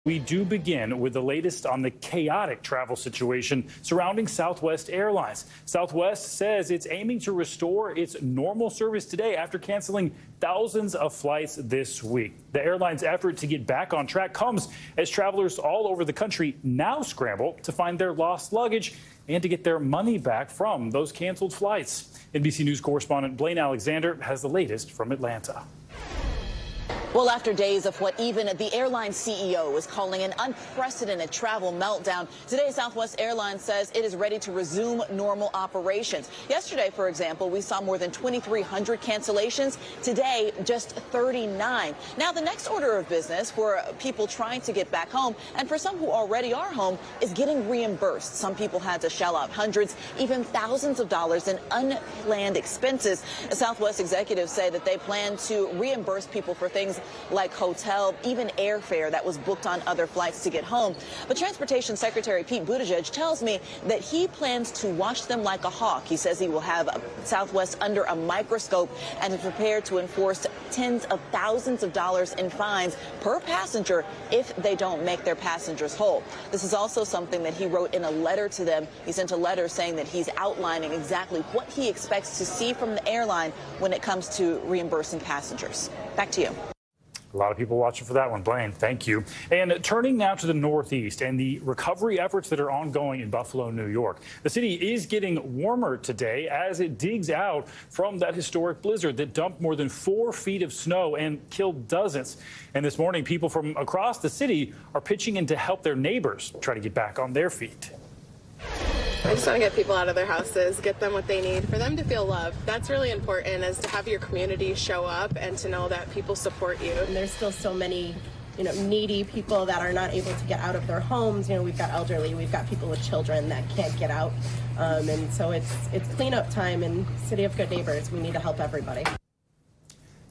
We do begin with the latest on the chaotic travel situation surrounding Southwest Airlines. Southwest says it's aiming to restore its normal service today after canceling thousands of flights this week. The airline's effort to get back on track comes as travelers all over the country now scramble to find their lost luggage and to get their money back from those canceled flights. NBC News correspondent Blaine Alexander has the latest from Atlanta. Well, after days of what even the airline CEO is calling an unprecedented travel meltdown, today Southwest Airlines says it is ready to resume normal operations. Yesterday, for example, we saw more than 2,300 cancellations. Today, just 39. Now, the next order of business for people trying to get back home, and for some who already are home, is getting reimbursed. Some people had to shell out hundreds, even thousands of dollars in unplanned expenses. The Southwest executives say that they plan to reimburse people for things like hotel, even airfare that was booked on other flights to get home. But Transportation Secretary Pete Buttigieg tells me that he plans to watch them like a hawk. He says he will have Southwest under a microscope and is prepared to enforce tens of thousands of dollars in fines per passenger if they don't make their passengers whole. This is also something that he wrote in a letter to them. He sent a letter saying that he's outlining exactly what he expects to see from the airline when it comes to reimbursing passengers. Back to you. A lot of people watching for that one, Blaine. Thank you. And turning now to the Northeast and the recovery efforts that are ongoing in Buffalo, New York. The city is getting warmer today as it digs out from that historic blizzard that dumped more than 4 feet of snow and killed dozens. And this morning, people from across the city are pitching in to help their neighbors try to get back on their feet. I just want to get people out of their houses, get them what they need, for them to feel loved. That's really important, is to have your community show up and to know that people support you. And there's still so many, needy people that are not able to get out of their homes. We've got elderly, we've got people with children that can't get out. And so it's cleanup time in City of Good Neighbors. We need to help everybody.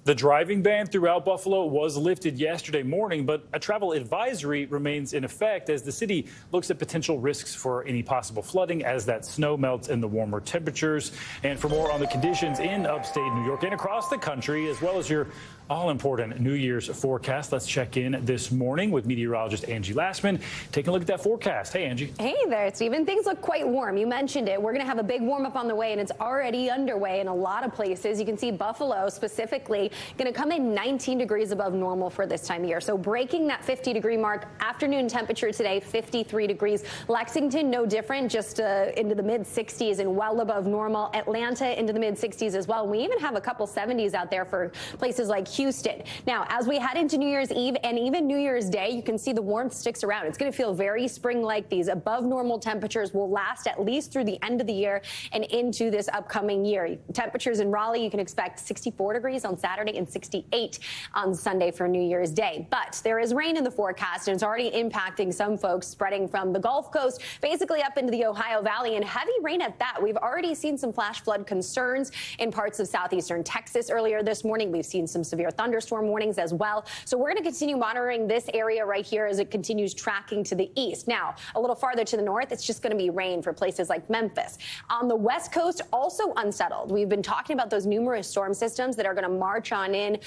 The driving ban throughout Buffalo was lifted yesterday morning, but a travel advisory remains in effect as the city looks at potential risks for any possible flooding as that snow melts in the warmer temperatures. And for more on the conditions in upstate New York and across the country, as well as your all-important New Year's forecast, let's check in this morning with meteorologist Angie Lastman. Taking a look at that forecast. Hey, Angie. Hey there, Stephen. Things look quite warm. You mentioned it. We're going to have a big warm-up on the way, and it's already underway in a lot of places. You can see Buffalo specifically going to come in 19 degrees above normal for this time of year. So breaking that 50-degree mark. Afternoon temperature today, 53 degrees. Lexington, no different, just into the mid-60s and well above normal. Atlanta into the mid-60s as well. We even have a couple 70s out there for places like Houston. Now, as we head into New Year's Eve and even New Year's Day, you can see the warmth sticks around. It's going to feel very spring-like. These above normal temperatures will last at least through the end of the year and into this upcoming year. Temperatures in Raleigh, you can expect 64 degrees on Saturday and 68 on Sunday for New Year's Day. But there is rain in the forecast, and it's already impacting some folks, spreading from the Gulf Coast basically up into the Ohio Valley, and heavy rain at that. We've already seen some flash flood concerns in parts of southeastern Texas earlier this morning. We've seen some severe thunderstorm warnings as well. So we're going to continue monitoring this area right here as it continues tracking to the east. Now, a little farther to the north, it's just going to be rain for places like Memphis. On the west coast, also unsettled. We've been talking about those numerous storm systems that are going to march on in,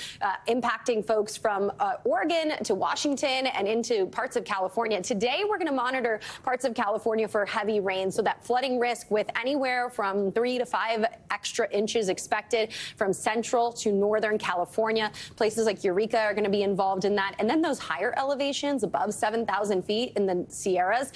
impacting folks from Oregon to Washington and into parts of California. Today, we're going to monitor parts of California for heavy rain, so that flooding risk with anywhere from 3 to 5 extra inches expected from central to northern California. Places like Eureka are going to be involved in that. And then those higher elevations above 7,000 feet in the Sierras,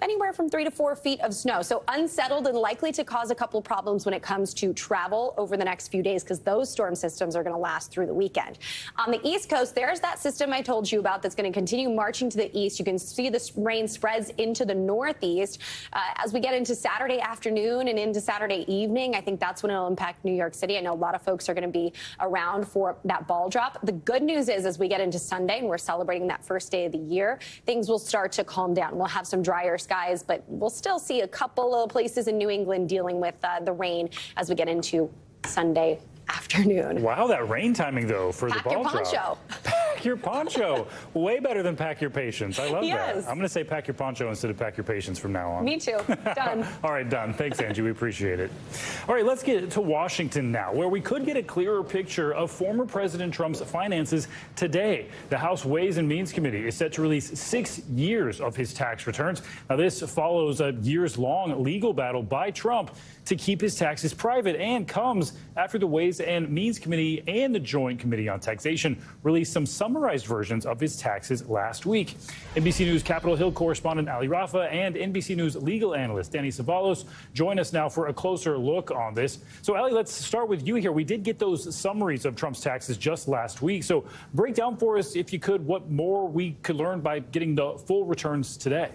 anywhere from 3 to 4 feet of snow. So unsettled and likely to cause a couple problems when it comes to travel over the next few days, because those storm systems are going to last through the weekend. On the East Coast, there's that system I told you about that's going to continue marching to the east. You can see this rain spreads into the northeast as we get into Saturday afternoon and into Saturday evening. I think that's when it'll impact New York City. I know a lot of folks are going to be around for that ball drop. The good news is, as we get into Sunday and we're celebrating that first day of the year, things will start to calm down. We'll have some drier skies, but we'll still see a couple of places in New England dealing with the rain as we get into Sunday afternoon. Wow, that rain timing, though, for Pack the ball your poncho. drop. Pack your poncho. Way better than pack your patience. I love that. Yes. I'm going to say pack your poncho instead of pack your patience from now on. Me too. Done. All right, done. Thanks, Angie. We appreciate it. All right, let's get to Washington now, where we could get a clearer picture of former President Trump's finances today. The House Ways and Means Committee is set to release 6 years of his tax returns. Now, this follows a years-long legal battle by Trump to keep his taxes private and comes after the Ways and Means Committee and the Joint Committee on Taxation released some summarized versions of his taxes last week. NBC News Capitol Hill correspondent Ali Rafa and NBC News legal analyst Danny Savalos join us now for a closer look on this. So, Ali, let's start with you here. We did get those summaries of Trump's taxes just last week. So break down for us, if you could, what more we could learn by getting the full returns today.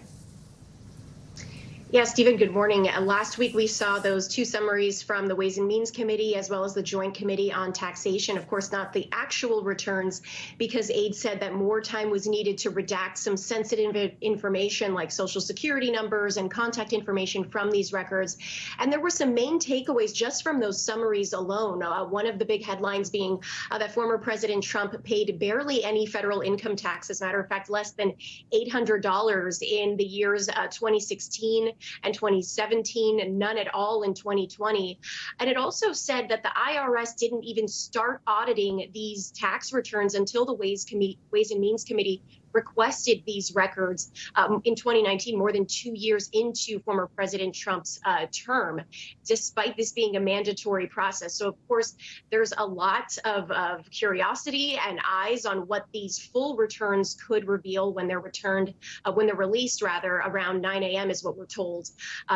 Yeah, Stephen, good morning. Last week, we saw those two summaries from the Ways and Means Committee as well as the Joint Committee on Taxation. Of course, not the actual returns, because aides said that more time was needed to redact some sensitive information like Social Security numbers and contact information from these records. And there were some main takeaways just from those summaries alone. One of the big headlines being that former President Trump paid barely any federal income tax. As a matter of fact, less than $800 in the years 2016 and 2017, none at all in 2020. And it also said that the IRS didn't even start auditing these tax returns until the Ways and Means Committee requested these records in 2019, more than 2 years into former President Trump's term, despite this being a mandatory process. So, of course, there's a lot of curiosity and eyes on what these full returns could reveal when they're released around 9 a.m. is what we're told.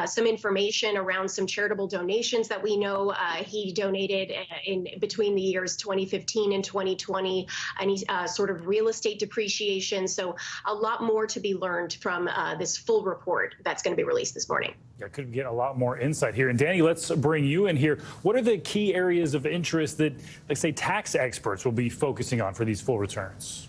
Some information around some charitable donations that we know he donated in between the years 2015 and 2020, any sort of real estate depreciation. So a lot more to be learned from this full report that's going to be released this morning. I could get a lot more insight here. And Danny, let's bring you in here. What are the key areas of interest that, let's say, tax experts will be focusing on for these full returns?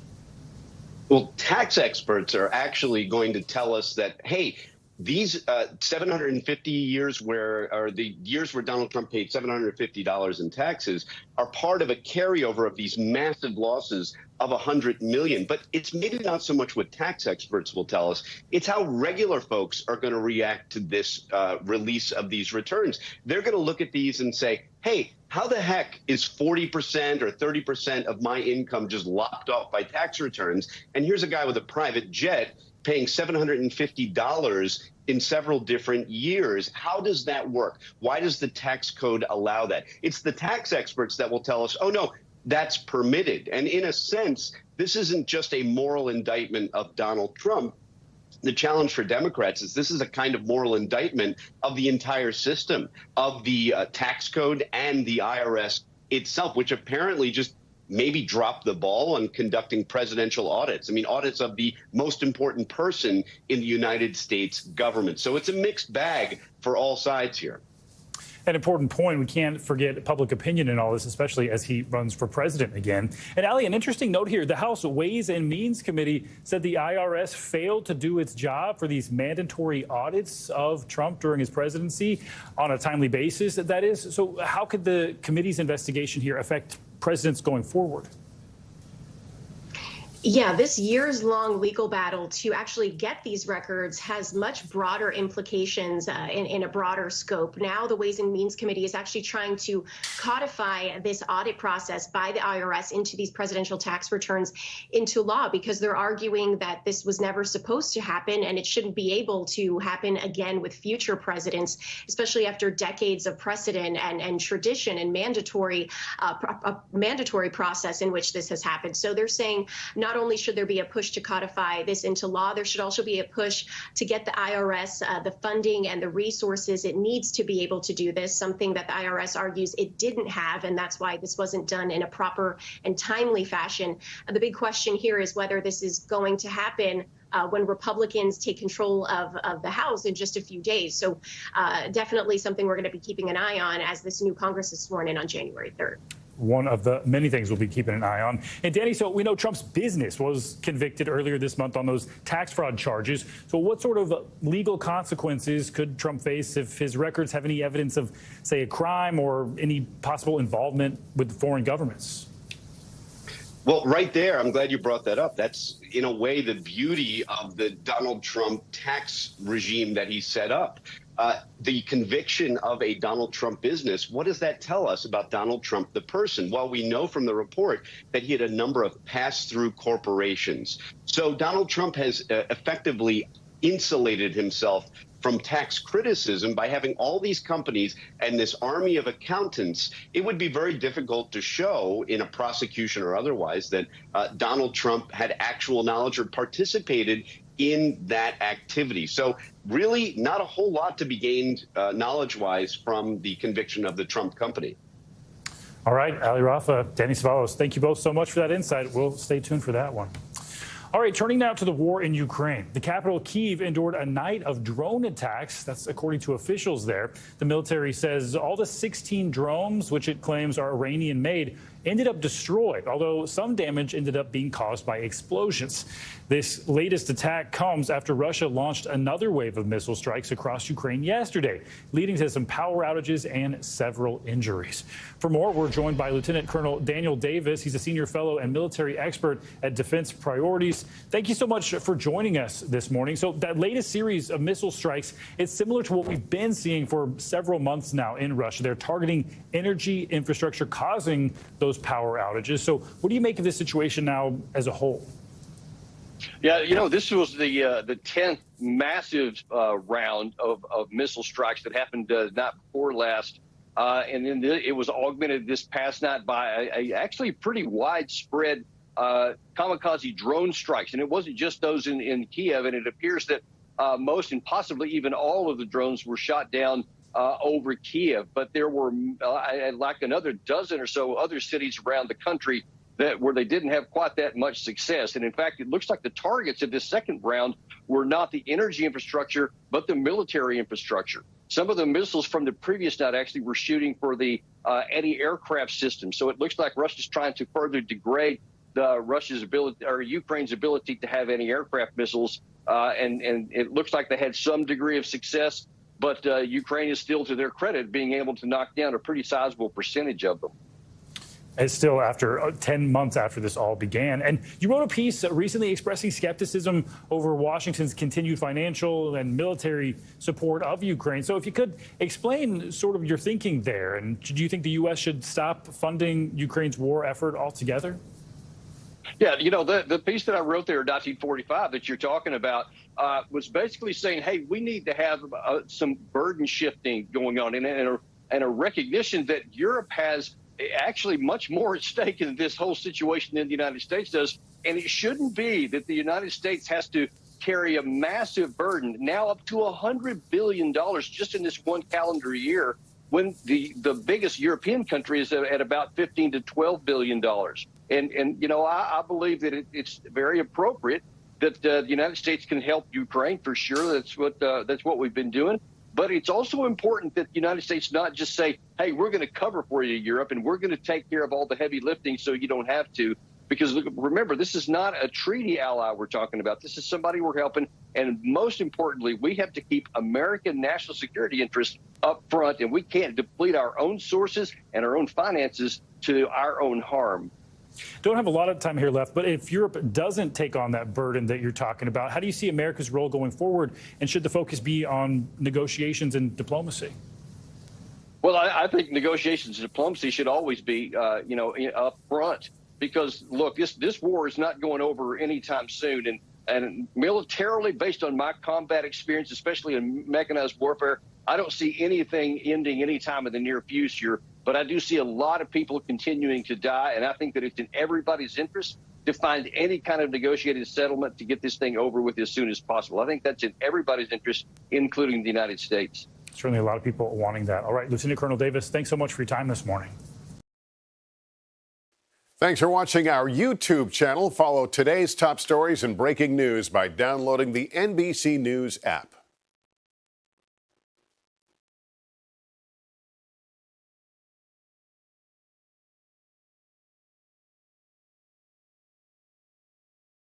Well, tax experts are actually going to tell us that, hey, these 750 years or the years where Donald Trump paid $750 in taxes are part of a carryover of these massive losses of $100 million. But it's maybe not so much what tax experts will tell us. It's how regular folks are going to react to this release of these returns. They're going to look at these and say, hey, how the heck is 40% or 30% of my income just lopped off by tax returns? And here's a guy with a private jet paying $750 in several different years. How does that work? Why does the tax code allow that? It's the tax experts that will tell us, oh, no, that's permitted. And in a sense, this isn't just a moral indictment of Donald Trump. The challenge for Democrats is this is a kind of moral indictment of the entire system, of the tax code and the IRS itself, which apparently just maybe dropped the ball on conducting presidential audits. I mean, audits of the most important person in the United States government. So it's a mixed bag for all sides here. An important point. We can't forget public opinion in all this, especially as he runs for president again. And Ali, an interesting note here. The House Ways and Means Committee said the IRS failed to do its job for these mandatory audits of Trump during his presidency on a timely basis, that is. So how could the committee's investigation here affect presidents going forward? Yeah, this years-long legal battle to actually get these records has much broader implications in a broader scope. Now the Ways and Means Committee is actually trying to codify this audit process by the IRS into these presidential tax returns into law, because they're arguing that this was never supposed to happen and it shouldn't be able to happen again with future presidents, especially after decades of precedent and tradition and mandatory process in which this has happened. So they're saying not only should there be a push to codify this into law, there should also be a push to get the IRS the funding and the resources it needs to be able to do this, something that the IRS argues it didn't have, and that's why this wasn't done in a proper and timely fashion. The big question here is whether this is going to happen when Republicans take control of the House in just a few days. So definitely something we're going to be keeping an eye on as this new Congress is sworn in on January 3rd. One of the many things we'll be keeping an eye on. And Danny, so we know Trump's business was convicted earlier this month on those tax fraud charges. So what sort of legal consequences could Trump face if his records have any evidence of, say, a crime or any possible involvement with foreign governments? Well, right there, I'm glad you brought that up. That's, in a way, the beauty of the Donald Trump tax regime that he set up. The conviction of a Donald Trump business, what does that tell us about Donald Trump, the person? Well, we know from the report that he had a number of pass-through corporations. So Donald Trump has effectively insulated himself from tax criticism by having all these companies and this army of accountants. It would be very difficult to show in a prosecution or otherwise that Donald Trump had actual knowledge or participated in that activity. So really not a whole lot to be gained knowledge-wise from the conviction of the Trump company. All right, Ali Rafa, Danny Savalos, thank you both so much for that insight. We'll stay tuned for that one. All right, turning now to the war in Ukraine. The capital, Kyiv, endured a night of drone attacks. That's according to officials there. The military says all the 16 drones, which it claims are Iranian-made, ended up destroyed, although some damage ended up being caused by explosions. This latest attack comes after Russia launched another wave of missile strikes across Ukraine yesterday, leading to some power outages and several injuries. For more, we're joined by Lieutenant Colonel Daniel Davis. He's a senior fellow and military expert at Defense Priorities. Thank you so much for joining us this morning. So that latest series of missile strikes, it's similar to what we've been seeing for several months now in Russia. They're targeting energy infrastructure, causing those power outages. So what do you make of this situation now as a whole? Yeah, this was the 10th massive round of missile strikes that happened night before last. And then it was augmented this past night by a actually pretty widespread kamikaze drone strikes. And it wasn't just those in Kyiv. And it appears that most and possibly even all of the drones were shot down over Kyiv. But there were like another dozen or so other cities around the country where they didn't have quite that much success. And in fact, it looks like the targets of this second round were not the energy infrastructure, but the military infrastructure. Some of the missiles from the previous night actually were shooting for the anti-aircraft system. So it looks like Russia's trying to further degrade Russia's ability or Ukraine's ability to have anti-aircraft missiles. And it looks like they had some degree of success, but Ukraine is still, to their credit, being able to knock down a pretty sizable percentage of them. It's still after 10 months after this all began. And you wrote a piece recently expressing skepticism over Washington's continued financial and military support of Ukraine. So if you could explain sort of your thinking there, and do you think the U.S. should stop funding Ukraine's war effort altogether? Yeah, the piece that I wrote there in 1945 that you're talking about was basically saying, hey, we need to have some burden shifting going on and a recognition that Europe has actually much more at stake in this whole situation than the United States does. And it shouldn't be that the United States has to carry a massive burden, now up to $100 billion just in this one calendar year, when the biggest European country is at about $15 to $12 billion. And I believe that it's very appropriate that the United States can help Ukraine for sure. That's what we've been doing. But it's also important that the United States not just say, hey, we're going to cover for you, Europe, and we're going to take care of all the heavy lifting so you don't have to. Because remember, this is not a treaty ally we're talking about. This is somebody we're helping. And most importantly, we have to keep American national security interests up front, and we can't deplete our own sources and our own finances to our own harm. Don't have a lot of time here left, but if Europe doesn't take on that burden that you're talking about, how do you see America's role going forward? And should the focus be on negotiations and diplomacy? Well, I think negotiations and diplomacy should always be, up front, because, look, this war is not going over anytime soon. And militarily, based on my combat experience, especially in mechanized warfare, I don't see anything ending anytime in the near future. But I do see a lot of people continuing to die, and I think that it's in everybody's interest to find any kind of negotiated settlement to get this thing over with as soon as possible. I think that's in everybody's interest, including the United States. Certainly a lot of people wanting that. All right, Lieutenant Colonel Davis, thanks so much for your time this morning. Thanks for watching our YouTube channel. Follow today's top stories and breaking news by downloading the NBC News app.